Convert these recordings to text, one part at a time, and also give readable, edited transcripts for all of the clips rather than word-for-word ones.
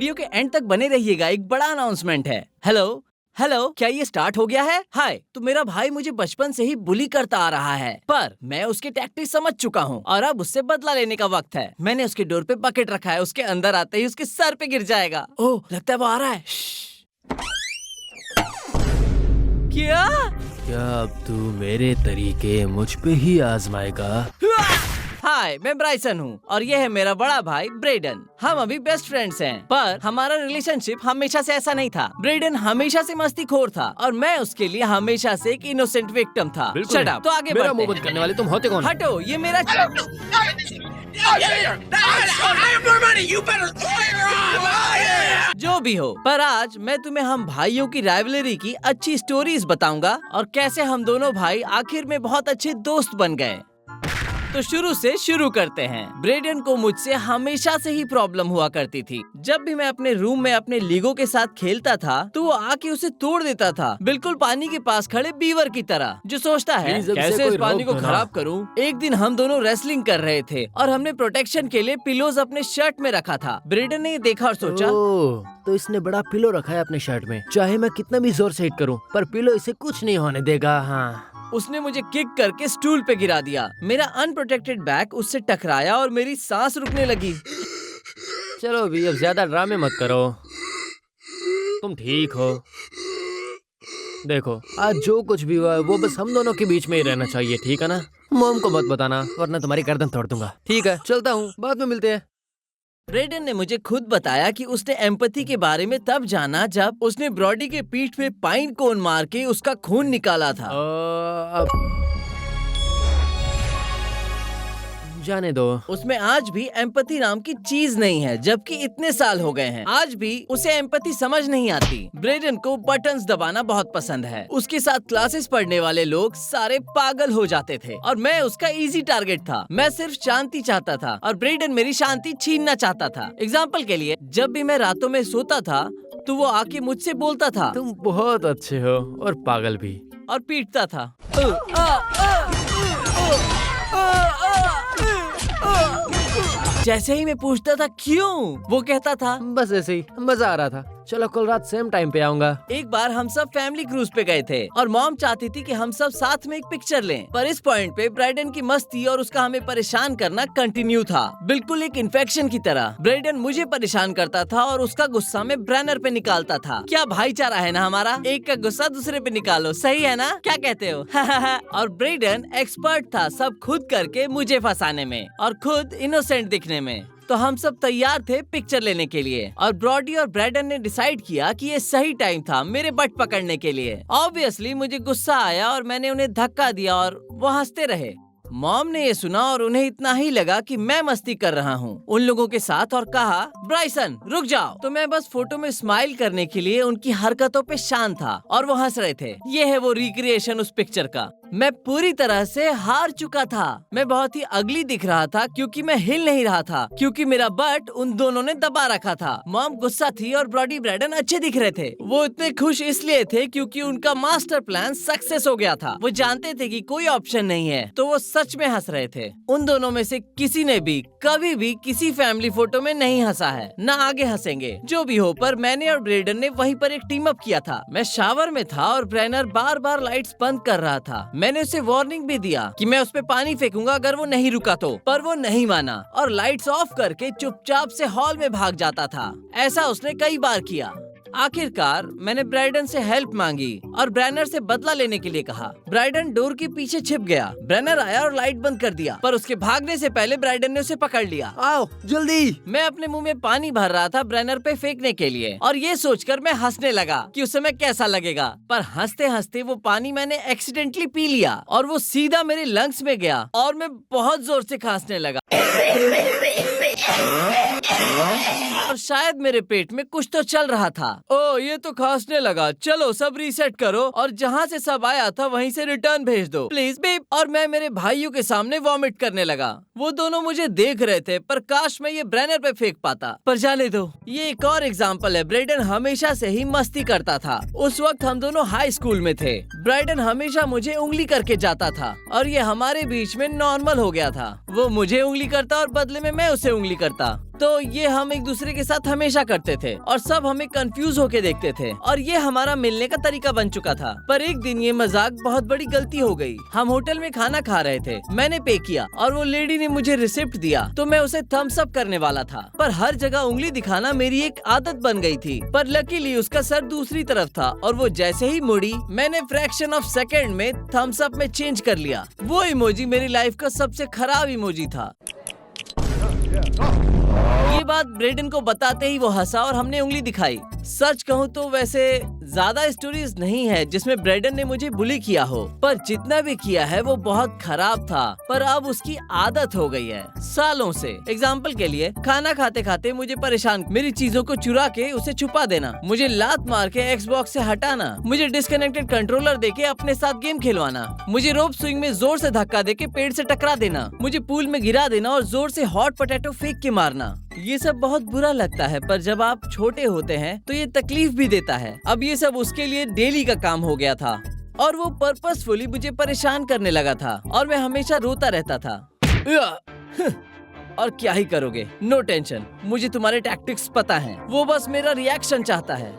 Video के and तक बने रहिएगा, एक बड़ा अनाउंसमेंट है। हेलो हेलो, क्या ये स्टार्ट हो गया है? हाय, तो मेरा भाई मुझे बचपन से ही बुली करता आ रहा है, पर मैं उसकी टैक्टिक समझ चुका हूँ और अब उससे बदला लेने का वक्त है। मैंने उसके डोर पे बकेट रखा है, उसके अंदर आते ही उसके सर पे गिर जाएगा। ओह, लगता है वो आ रहा है। क्या अब तू मेरे तरीके मुझ पे ही आजमाएगा? हाय, मैं ब्राइसन हूँ और ये है मेरा बड़ा भाई ब्रेडन। हम अभी बेस्ट फ्रेंड्स हैं, पर हमारा रिलेशनशिप हमेशा से ऐसा नहीं था। ब्रेडन हमेशा से मस्तीखोर था और मैं उसके लिए हमेशा से एक इनोसेंट विक्टिम था। Shut up. तो आगे मेरा बढ़ते मुंह बंद हैं। करने वाले तुम होते कौन? हटो, ये मेरा जो भी हो, पर आज मैं तुम्हें हम भाइयों की राइवलरी की अच्छी स्टोरीज बताऊंगा और कैसे हम दोनों भाई आखिर में बहुत अच्छे दोस्त बन गए। तो शुरू से शुरू करते हैं। ब्रेडन को मुझसे हमेशा से ही प्रॉब्लम हुआ करती थी। जब भी मैं अपने रूम में अपने लीगो के साथ खेलता था तो वो आके उसे तोड़ देता था, बिल्कुल पानी के पास खड़े बीवर की तरह, जो सोचता है कैसे इस पानी को खराब करूं। एक दिन हम दोनों रेसलिंग कर रहे थे और हमने प्रोटेक्शन के लिए पिलोज अपने शर्ट में रखा था। ब्रेडन ने ये देखा और सोचा, तो इसने बड़ा पिलो रखा है अपने शर्ट में, चाहे मैं कितना भी जोर से हिट करूं, पर पिलो इसे कुछ नहीं होने देगा। हाँ, उसने मुझे किक करके स्टूल पे गिरा दिया। मेरा अनप्रोटेक्टेड बैक उससे टकराया और मेरी सांस रुकने लगी। चलो अभी अब ज्यादा ड्रामे मत करो, तुम ठीक हो। देखो, आज जो कुछ भी हुआ वो बस हम दोनों के बीच में ही रहना चाहिए, ठीक है ना? मॉम को मत बताना वरना तुम्हारी गर्दन तोड़ दूंगा। ठीक है, चलता हूँ, बाद में मिलते हैं। ब्रेडन ने मुझे खुद बताया कि उसने एम्पैथी के बारे में तब जाना जब उसने ब्रॉडी के पीठ पे पाइन कोन मार के उसका खून निकाला था। जाने दो। उसमें आज भी एम्पैथी नाम की चीज नहीं है, जबकि इतने साल हो गए हैं, आज भी उसे एम्पैथी समझ नहीं आती। ब्रेडन को बटन्स दबाना बहुत पसंद है। उसके साथ क्लासेस पढ़ने वाले लोग सारे पागल हो जाते थे और मैं उसका इजी टारगेट था। मैं सिर्फ शांति चाहता था और ब्रेडन मेरी शांति छीनना चाहता था। एग्जाम्पल के लिए, जब भी मैं रातों में सोता था तो वो आके मुझसे बोलता था, तुम बहुत अच्छे हो और पागल भी, और पीटता था। जैसे ही मैं पूछता था क्यों, वो कहता था बस ऐसे ही, मजा आ रहा था, चलो कल रात सेम टाइम पे आऊंगा। एक बार हम सब फैमिली क्रूज पे गए थे और मॉम चाहती थी कि हम सब साथ में एक पिक्चर लें, पर इस पॉइंट पे ब्राइडन की मस्ती और उसका हमें परेशान करना कंटिन्यू था, बिल्कुल एक इन्फेक्शन की तरह। ब्राइडन मुझे परेशान करता था और उसका गुस्सा में ब्रैनर पे निकालता था। क्या भाईचारा है ना हमारा, एक का गुस्सा दूसरे पे निकालो, सही है ना, क्या कहते हो? और ब्राइडन एक्सपर्ट था सब खुद करके मुझे फंसाने में और खुद इनोसेंट दिखने में। तो हम सब तैयार थे पिक्चर लेने के लिए और ब्रॉडी और ब्रैडन ने डिसाइड किया कि ये सही टाइम था मेरे बट पकड़ने के लिए। ऑब्वियसली मुझे गुस्सा आया और मैंने उन्हें धक्का दिया और वो हंसते रहे। मॉम ने ये सुना और उन्हें इतना ही लगा कि मैं मस्ती कर रहा हूँ उन लोगों के साथ और कहा, ब्राइसन रुक जाओ। तो मैं बस फोटो में स्माइल करने के लिए उनकी हरकतों पे शांत था और वो हंस रहे थे। ये है वो रिक्रिएशन उस पिक्चर का। मैं पूरी तरह से हार चुका था। मैं बहुत ही अगली दिख रहा था क्योंकि मैं हिल नहीं रहा था, क्योंकि मेरा बट उन दोनों ने दबा रखा था। मॉम गुस्सा थी और ब्रॉडी ब्रैडन अच्छे दिख रहे थे। वो इतने खुश इसलिए थे क्योंकि उनका मास्टर प्लान सक्सेस हो गया था। वो जानते थे कि कोई ऑप्शन नहीं है, तो वो सच में हंस रहे थे। उन दोनों में से किसी ने भी कभी भी किसी फैमिली फोटो में नहीं हंसा है, न आगे हंसेंगे। जो भी हो, पर मैंने और ब्रेडन ने वहीं पर एक टीम अप किया था। मैं शावर में था और ब्रैनर बार बार लाइट्स बंद कर रहा था। मैंने उसे वार्निंग भी दिया कि मैं उस पे पानी फेंकूंगा अगर वो नहीं रुका तो, पर वो नहीं माना और लाइट्स ऑफ करके चुपचाप से हॉल में भाग जाता था। ऐसा उसने कई बार किया। आखिरकार मैंने ब्राइडन से हेल्प मांगी और ब्रैनर से बदला लेने के लिए कहा। ब्राइडन डोर के पीछे छिप गया। ब्रैनर आया और लाइट बंद कर दिया, पर उसके भागने से पहले ब्राइडन ने उसे पकड़ लिया। आओ जल्दी। मैं अपने मुंह में पानी भर रहा था ब्रैनर पे फेंकने के लिए और ये सोचकर मैं हंसने लगा कि उस समय कैसा लगेगा, पर हंसते हंसते वो पानी मैंने एक्सीडेंटली पी लिया और वो सीधा मेरे लंग्स में गया और मैं बहुत जोर से खांसने लगा और शायद मेरे पेट में कुछ तो चल रहा था। ओ, ये तो खांसने लगा, चलो सब रीसेट करो और जहाँ से सब आया था वहीं से रिटर्न भेज दो प्लीज बीप। और मैं मेरे भाइयों के सामने वॉमिट करने लगा। वो दोनों मुझे देख रहे थे, पर काश मैं ये ब्रैनर पे फेंक पाता, पर जाने दो। ये एक और एग्जाम्पल है। ब्राइडन हमेशा से ही मस्ती करता था। उस वक्त हम दोनों हाई स्कूल में थे। ब्राइडन हमेशा मुझे उंगली करके जाता था और ये हमारे बीच में नॉर्मल हो गया था। वो मुझे उंगली करता और बदले में मैं उसे उंगली करता। तो ये हम एक दूसरे के साथ हमेशा करते थे और सब हमें कंफ्यूज होके देखते थे और ये हमारा मिलने का तरीका बन चुका था। पर एक दिन ये मजाक बहुत बड़ी गलती हो गई। हम होटल में खाना खा रहे थे, मैंने पे किया और वो लेडी ने मुझे रिसिप्ट दिया तो मैं उसे थम्स अप करने वाला था, पर हर जगह उंगली दिखाना मेरी एक आदत बन गई थी। पर लकीली उसका सर दूसरी तरफ था और वो जैसे ही मुड़ी मैंने फ्रैक्शन ऑफ सेकेंड में थम्स अप में चेंज कर लिया। वो इमोजी मेरी लाइफ का सबसे खराब इमोजी था। ये बात ब्रेडन को बताते ही वो हंसा और हमने उंगली दिखाई। सच कहूँ तो वैसे ज्यादा स्टोरीज नहीं है जिसमें ब्रेडन ने मुझे बुली किया हो, पर जितना भी किया है वो बहुत खराब था। पर अब उसकी आदत हो गई है सालों से। एग्जाम्पल के लिए खाना खाते खाते मुझे परेशान, मेरी चीजों को चुरा के उसे छुपा देना, मुझे लात मार के एक्सबॉक्स से हटाना, मुझे डिस्कनेक्टेड कंट्रोलर देके अपने साथ गेम खिलवाना, मुझे रोप स्विंग में जोर से धक्का देके पेड़ से टकरा देना, मुझे पूल में गिरा देना और जोर से हॉट पोटैटो फेंक के मारना। ये सब बहुत बुरा लगता है, पर जब आप छोटे होते हैं तो ये तकलीफ भी देता है। अब ये सब उसके लिए डेली का काम हो गया था और वो पर्पसफुली मुझे परेशान करने लगा था और मैं हमेशा रोता रहता था। और क्या ही करोगे, नो टेंशन, मुझे तुम्हारे टैक्टिक्स पता हैं। वो बस मेरा रिएक्शन चाहता है।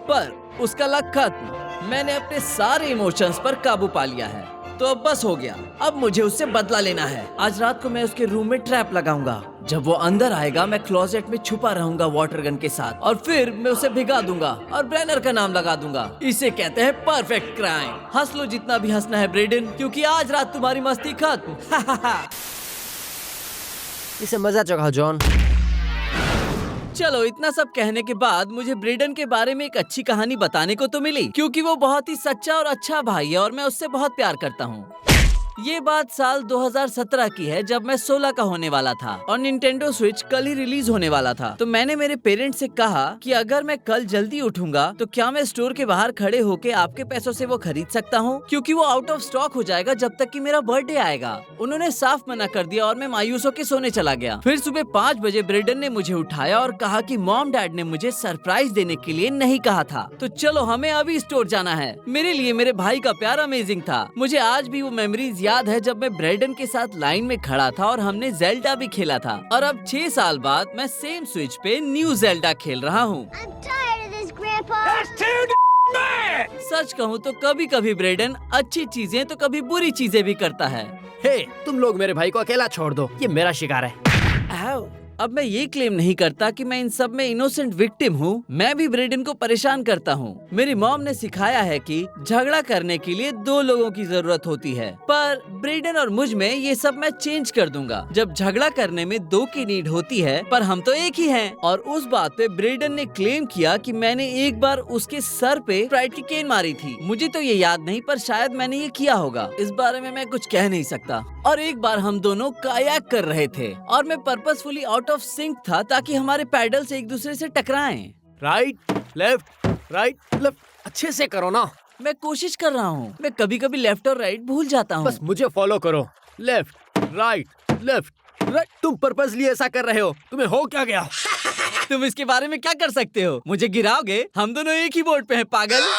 पर उसका लक खत्म, मैंने अपने सारे इमोशंस पर काबू पा लिया है। तो अब बस हो गया, अब मुझे उससे बदला लेना है। आज रात को मैं उसके रूम में ट्रैप लगाऊंगा। जब वो अंदर आएगा मैं क्लोजेट में छुपा रहूंगा वाटर गन के साथ और फिर मैं उसे भिगा दूंगा और ब्रेनर का नाम लगा दूंगा। इसे कहते हैं परफेक्ट क्राइम। हंस लो जितना भी हंसना है ब्रेडन, क्योंकि आज रात तुम्हारी मस्ती खत्म। इसे मजा चखा जॉन। चलो इतना सब कहने के बाद मुझे ब्रेडन के बारे में एक अच्छी कहानी बताने को तो मिली, क्योंकि वो बहुत ही सच्चा और अच्छा भाई है और मैं उससे बहुत प्यार करता हूँ। ये बात साल 2017 की है जब मैं 16 का होने वाला था और निंटेंडो स्विच कल ही रिलीज होने वाला था। तो मैंने मेरे पेरेंट्स से कहा कि अगर मैं कल जल्दी उठूंगा तो क्या मैं स्टोर के बाहर खड़े होके आपके पैसों से वो खरीद सकता हूँ, क्योंकि वो आउट ऑफ स्टॉक हो जाएगा जब तक कि मेरा बर्थडे आएगा। उन्होंने साफ मना कर दिया और मैं मायूस होकर सोने चला गया। फिर सुबह 5 बजे ब्रेडन ने मुझे उठाया और कहा कि मॉम डैड ने मुझे सरप्राइज देने के लिए नहीं कहा था, तो चलो हमें अभी स्टोर जाना है। मेरे लिए मेरे भाई का प्यार अमेजिंग था। मुझे आज भी वो मेमोरीज याद है जब मैं ब्रेडन के साथ लाइन में खड़ा था और हमने जेल्डा भी खेला था। और अब 6 साल बाद मैं सेम स्विच पे न्यू जेल्डा खेल रहा हूँ। सच कहूँ तो कभी कभी ब्रेडन अच्छी चीजें तो कभी बुरी चीजें भी करता है। हे, तुम लोग मेरे भाई को अकेला छोड़ दो, ये मेरा शिकार है। अब मैं ये क्लेम नहीं करता कि मैं इन सब में इनोसेंट विक्टिम हूँ। मैं भी ब्रेडन को परेशान करता हूँ। मेरी मॉम ने सिखाया है कि झगड़ा करने के लिए 2 लोगों की जरूरत होती है, पर ब्रेडन और मुझ में ये सब मैं चेंज कर दूंगा। जब झगड़ा करने में 2 की नीड होती है, पर हम तो एक ही हैं। और उस बात पे ब्रेडन ने क्लेम किया कि मैंने एक बार उसके सर पे प्राइड की केन मारी थी। मुझे तो ये याद नहीं, पर शायद मैंने ये किया होगा। इस बारे में मैं कुछ कह नहीं सकता। और एक बार हम दोनों कायाक कर रहे थे और मैं पर्पसफुली आउट ऑफ सिंक था ताकि हमारे पैडल्स एक दूसरे से टकराएं। राइट लेफ्ट राइट लेफ्ट, अच्छे से करो ना। मैं कोशिश कर रहा हूँ। मैं कभी कभी लेफ्ट और राइट भूल जाता हूँ। बस मुझे फॉलो करो। Left right left right. तुम पर्पसली ऐसा कर रहे हो, तुम्हें हो क्या गया? तुम इसके बारे में क्या कर सकते हो? मुझे गिराओगे? हम दोनों एक ही बोर्ड पे हैं, पागल।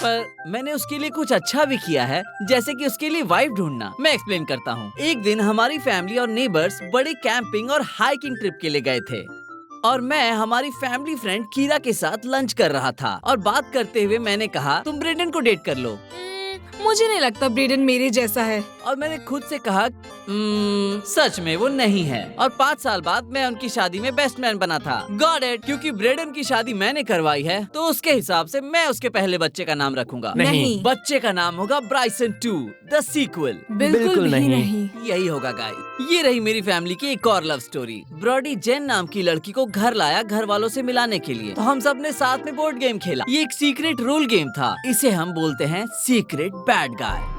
पर मैंने उसके लिए कुछ अच्छा भी किया है, जैसे कि उसके लिए वाइफ ढूंढना। मैं एक्सप्लेन करता हूँ। एक दिन हमारी फैमिली और नेबर्स बड़े कैंपिंग और हाइकिंग ट्रिप के लिए गए थे और मैं हमारी फैमिली फ्रेंड कीरा के साथ लंच कर रहा था और बात करते हुए मैंने कहा तुम ब्रेडन को डेट कर लो। मुझे नहीं लगता ब्रेडन मेरे जैसा है। और मैंने खुद से कहा सच में वो नहीं है। और 5 साल बाद मैं उनकी शादी में बेस्ट मैन बना था। गॉट इट, क्योंकि ब्रेडन की शादी मैंने करवाई है तो उसके हिसाब से मैं उसके पहले बच्चे का नाम रखूंगा। नहीं। बच्चे का नाम होगा ब्राइसन 2 द सीक्वल। बिल्कुल भी नहीं। यही होगा गाइस। ये रही मेरी फैमिली की एक और लव स्टोरी। ब्रॉडी जेन नाम की लड़की को घर लाया घर वालों से मिलाने के लिए, तो हम सब ने साथ में बोर्ड गेम खेला। ये एक सीक्रेट रोल गेम था। इसे हम बोलते हैं सीक्रेट बैड गाय।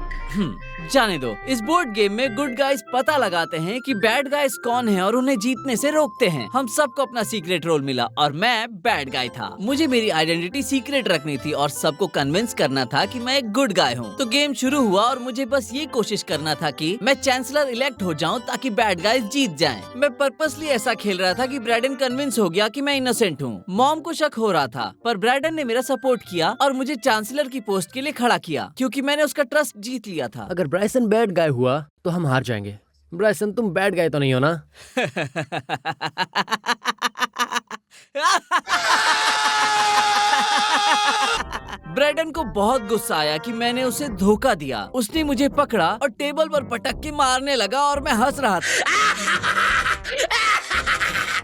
जाने दो। इस बोर्ड गेम में गुड गाइज पता लगाते हैं कि बैड गाइज कौन है और उन्हें जीतने से रोकते हैं। हम सबको अपना सीक्रेट रोल मिला और मैं बैड गाय था। मुझे मेरी आइडेंटिटी सीक्रेट रखनी थी और सबको कन्विंस करना था कि मैं एक गुड गाय हूँ। तो गेम शुरू हुआ और मुझे बस ये कोशिश करना था कि मैं चांसलर इलेक्ट हो जाऊँ ताकि बैड गाइज जीत जाएं। मैं पर्पसली ऐसा खेल रहा था कि ब्रैडन कन्विंस हो गया कि मैं इनोसेंट हूँ। मॉम को शक हो रहा था, पर ब्रैडन ने मेरा सपोर्ट किया और मुझे चांसलर की पोस्ट के लिए खड़ा किया क्योंकि मैंने उसका ट्रस्ट जीत लिया था। अगर ब्राइसन बैड गाय हुआ तो हम हार जाएंगे। ब्राइसन तुम बैठ गए तो नहीं हो ना? ब्रैडन को बहुत गुस्सा आया कि मैंने उसे धोखा दिया। उसने मुझे पकड़ा और टेबल पर पटक के मारने लगा और मैं हंस रहा था।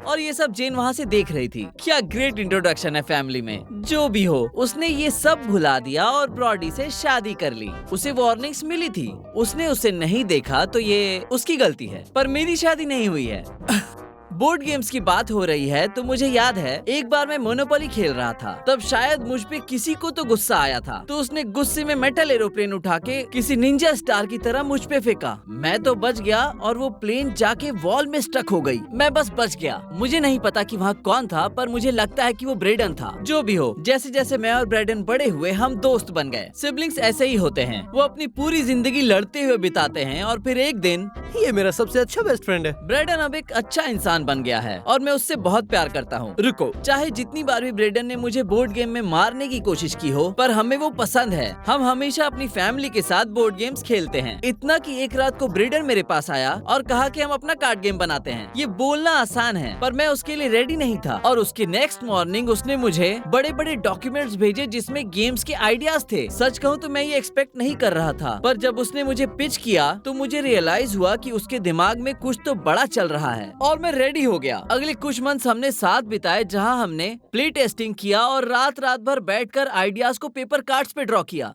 और ये सब जेन वहाँ से देख रही थी। क्या ग्रेट इंट्रोडक्शन है फैमिली में। जो भी हो, उसने ये सब भुला दिया और ब्रॉडी से शादी कर ली। उसे वार्निंग्स मिली थी, उसने उसे नहीं देखा तो ये उसकी गलती है, पर मेरी शादी नहीं हुई है। बोर्ड गेम्स की बात हो रही है तो मुझे याद है एक बार मैं मोनोपोली खेल रहा था। तब शायद मुझ पे किसी को तो गुस्सा आया था, तो उसने गुस्से में मेटल एरोप्लेन उठा के किसी निंजा स्टार की तरह मुझ पे फेंका। मैं तो बच गया और वो प्लेन जाके वॉल में स्टक हो गई। मैं बस बच गया। मुझे नहीं पता कि वहाँ कौन था, पर मुझे लगता है कि वो ब्रेडन था। जो भी हो, जैसे जैसे मैं और ब्रेडन बड़े हुए हम दोस्त बन गए। सिबलिंग्स ऐसे ही होते हैं, वो अपनी पूरी जिंदगी लड़ते हुए बिताते हैं और फिर एक दिन ये मेरा सबसे अच्छा बेस्ट फ्रेंड है। ब्रेडन अब एक अच्छा इंसान बन गया है और मैं उससे बहुत प्यार करता हूँ। रुको, चाहे जितनी बार भी ब्रेडन ने मुझे बोर्ड गेम में मारने की कोशिश की हो, पर हमें वो पसंद है। हम हमेशा अपनी फैमिली के साथ बोर्ड गेम्स खेलते हैं। इतना कि एक रात को ब्रेडन मेरे पास आया और कहा कि हम अपना कार्ड गेम बनाते हैं। ये बोलना आसान है, पर मैं उसके लिए रेडी नहीं था। और उसके नेक्स्ट मॉर्निंग उसने मुझे बड़े बड़े डॉक्यूमेंट्स भेजे जिसमें गेम्स के आइडियाज थे। सच कहूँ तो मैं ये एक्सपेक्ट नहीं कर रहा था, पर जब उसने मुझे पिच किया तो मुझे रियलाइज हुआ कि उसके दिमाग में कुछ तो बड़ा चल रहा है और मैं रेडी हो गया। अगले कुछ मंथ्स हमने साथ बिताए, जहां हमने प्ले टेस्टिंग किया और रात रात भर बैठकर आइडियाज को पेपर कार्ड्स पे ड्रॉ किया।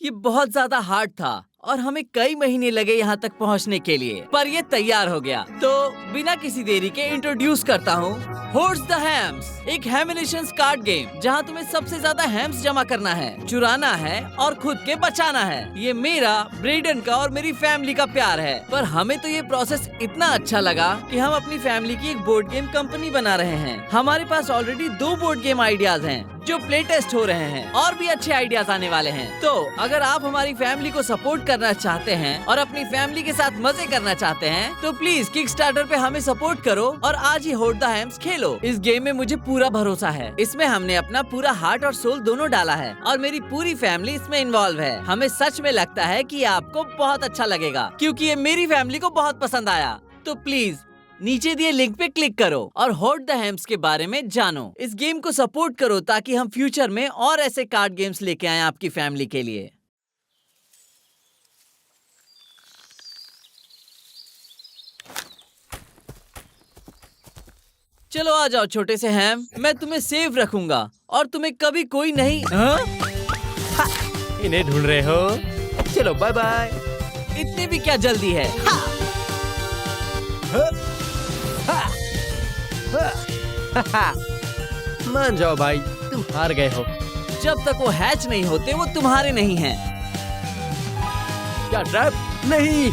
ये बहुत ज्यादा हार्ड था और हमें कई महीने लगे यहाँ तक पहुँचने के लिए, पर ये तैयार हो गया। तो बिना किसी देरी के इंट्रोड्यूस करता हूँ होर्ड्स द हैम्स, एक हैमिनेशंस कार्ड गेम जहाँ तुम्हें सबसे ज्यादा हैम्स जमा करना है, चुराना है और खुद के बचाना है। ये मेरा, ब्रेडन का और मेरी फैमिली का प्यार है, पर हमें तो ये प्रोसेस इतना अच्छा लगा कि हम अपनी फैमिली की एक बोर्ड गेम कंपनी बना रहे हैं। हमारे पास ऑलरेडी 2 बोर्ड गेम आइडियाज हैं जो प्ले टेस्ट हो रहे हैं और भी अच्छे आइडियाज आने वाले हैं। तो अगर आप हमारी फैमिली को सपोर्ट करना चाहते हैं और अपनी फैमिली के साथ मजे करना चाहते हैं तो प्लीज किकस्टार्टर पे हमें सपोर्ट करो और आज ही होर्ड द हैम्स खेलो। इस गेम में मुझे पूरा भरोसा है। इसमें हमने अपना पूरा हार्ट और सोल दोनों डाला है और मेरी पूरी फैमिली इसमें इन्वॉल्व है। हमें सच में लगता है कि आपको बहुत अच्छा लगेगा क्योंकि ये मेरी फैमिली को बहुत पसंद आया। तो प्लीज नीचे दिए लिंक पे क्लिक करो और होर्ड द हैम्स के बारे में जानो। इस गेम को सपोर्ट करो ताकि हम फ्यूचर में और ऐसे कार्ड गेम्स लेके आए आपकी फैमिली के लिए। चलो आ जाओ छोटे से हैम, मैं तुम्हें सेफ रखूंगा और तुम्हें कभी कोई नहीं। इन्हें ढूंढ रहे हो? चलो बाय बाय। इतनी भी क्या जल्दी है? मान जाओ भाई, तुम हार गए हो। जब तक वो हैच नहीं होते वो तुम्हारे नहीं हैं। क्या ट्रैप? नहीं,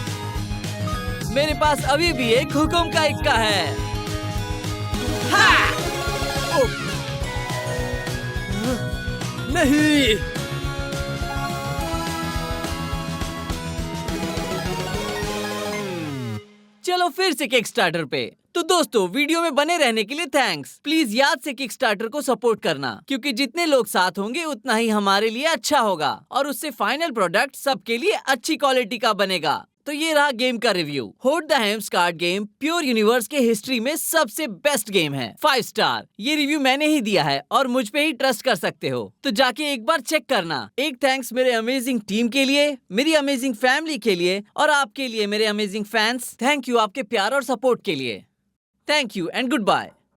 मेरे पास अभी भी एक हुक्म का इक्का है। नहीं। चलो फिर से किकस्टार्टर पे। तो दोस्तों, वीडियो में बने रहने के लिए थैंक्स। प्लीज याद से किकस्टार्टर को सपोर्ट करना क्योंकि जितने लोग साथ होंगे उतना ही हमारे लिए अच्छा होगा और उससे फाइनल प्रोडक्ट सबके लिए अच्छी क्वालिटी का बनेगा। तो ये रहा गेम का review. Horde the hams card game pure universe के हिस्ट्री में सबसे बेस्ट गेम है। 5 स्टार। ये रिव्यू मैंने ही दिया है और मुझ पे ही ट्रस्ट कर सकते हो, तो जाके एक बार चेक करना। एक थैंक्स मेरे अमेजिंग टीम के लिए, मेरी अमेजिंग फैमिली के लिए और आपके लिए मेरे अमेजिंग फैंस। थैंक यू आपके प्यार और सपोर्ट के लिए। Thank you and good bye.